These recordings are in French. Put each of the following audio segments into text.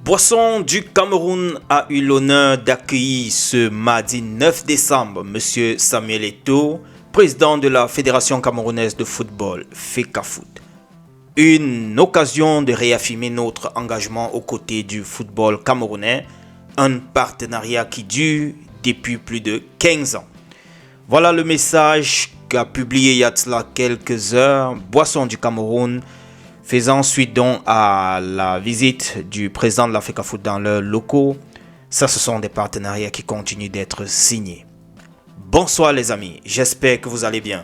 Boisson du Cameroun a eu l'honneur d'accueillir ce mardi 9 décembre M. Samuel Eto'o, président de la Fédération camerounaise de football, FECAFOOT. Une occasion de réaffirmer notre engagement aux côtés du football camerounais, un partenariat qui dure depuis plus de 15 ans. Voilà le message qu'a publié il y a de cela quelques heures Boisson du Cameroun, faisant suite donc à la visite du président de la FECAFOOT dans leurs locaux. Ça, ce sont des partenariats qui continuent d'être signés. Bonsoir les amis, j'espère que vous allez bien.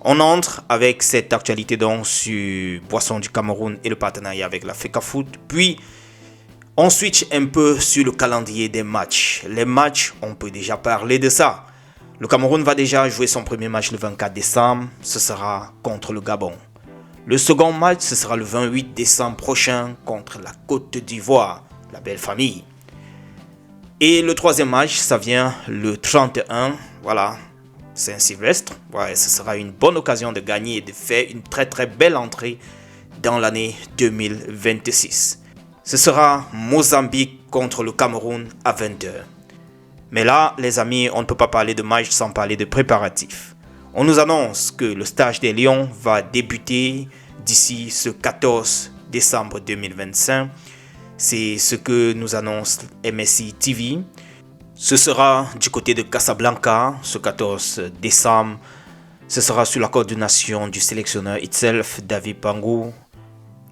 On entre avec cette actualité donc sur Boisson du Cameroun et le partenariat avec la FECAFOOT. Puis, on switch un peu sur le calendrier des matchs. Les matchs, on peut déjà parler de ça. Le Cameroun va déjà jouer son premier match le 24 décembre. Ce sera contre le Gabon. Le second match, ce sera le 28 décembre prochain contre la Côte d'Ivoire, la belle famille. Et le troisième match, ça vient le 31, voilà, Saint-Sylvestre. Ouais, ce sera une bonne occasion de gagner et de faire une très très belle entrée dans l'année 2026. Ce sera Mozambique contre le Cameroun à 20h. Mais là, les amis, on ne peut pas parler de match sans parler de préparatifs. On nous annonce que le stage des Lions va débuter d'ici ce 14 décembre 2025. C'est ce que nous annonce MSI TV. Ce sera du côté de Casablanca, ce 14 décembre. Ce sera sous la coordination du sélectionneur itself, David Pangou,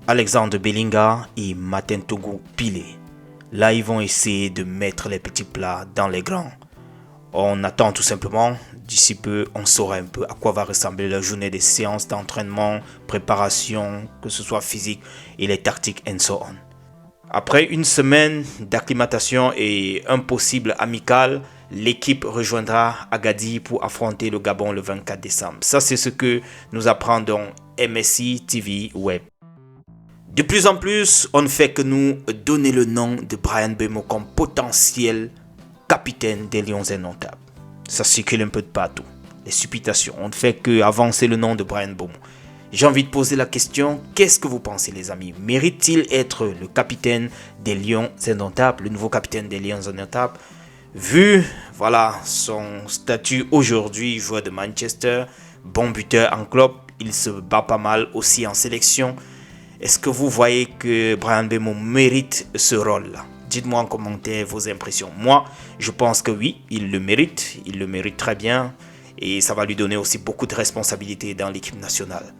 Alexandre Belinga et Martin Togo Pilé. Là, ils vont essayer de mettre les petits plats dans les grands. On attend tout simplement, d'ici peu, on saura un peu à quoi va ressembler la journée des séances d'entraînement, préparation, que ce soit physique et les tactiques and so on. Après une semaine d'acclimatation et un possible amical, l'équipe rejoindra Agadir pour affronter le Gabon le 24 décembre. Ça, c'est ce que nous apprend donc MSI TV Web. De plus en plus, on ne fait que nous donner le nom de Bryan Mbeumo comme potentiel capitaine des Lions indomptables. Ça circule un peu de partout. Les supputations. On ne fait que avancer le nom de Bryan Mbeumo. J'ai envie de poser la question, qu'est-ce que vous pensez les amis? Mérite-t-il être le capitaine des Lions indomptables, le nouveau capitaine des Lions indomptables? Vu, voilà, son statut aujourd'hui, joueur de Manchester, bon buteur en club, il se bat pas mal aussi en sélection. Est-ce que vous voyez que Bryan Mbeumo mérite ce rôle-là? Dites-moi en commentaire vos impressions. Moi, je pense que oui, il le mérite très bien et ça va lui donner aussi beaucoup de responsabilités dans l'équipe nationale.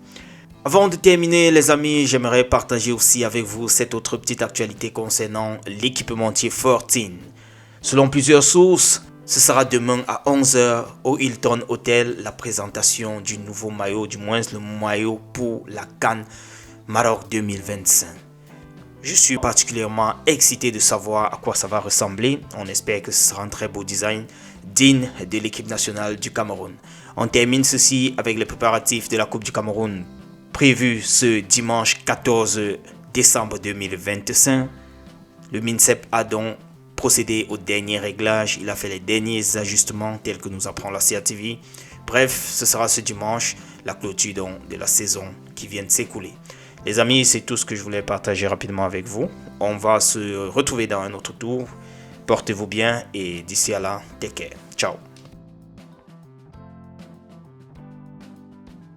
Avant de terminer les amis, j'aimerais partager aussi avec vous cette autre petite actualité concernant l'équipementier 14. Selon plusieurs sources, ce sera demain à 11h au Hilton Hotel la présentation du nouveau maillot, du moins le maillot pour la CAN Maroc 2025. Je suis particulièrement excité de savoir à quoi ça va ressembler. On espère que ce sera un très beau design digne de l'équipe nationale du Cameroun. On termine ceci avec les préparatifs de la Coupe du Cameroun prévus ce dimanche 14 décembre 2025. Le MINSEP a donc procédé au dernier réglage. Il a fait les derniers ajustements tels que nous apprend la CATV. Bref, ce sera ce dimanche la clôture donc, de la saison qui vient de s'écouler. Les amis, c'est tout ce que je voulais partager rapidement avec vous. On va se retrouver dans un autre tour. Portez-vous bien et d'ici à là, take care. Ciao.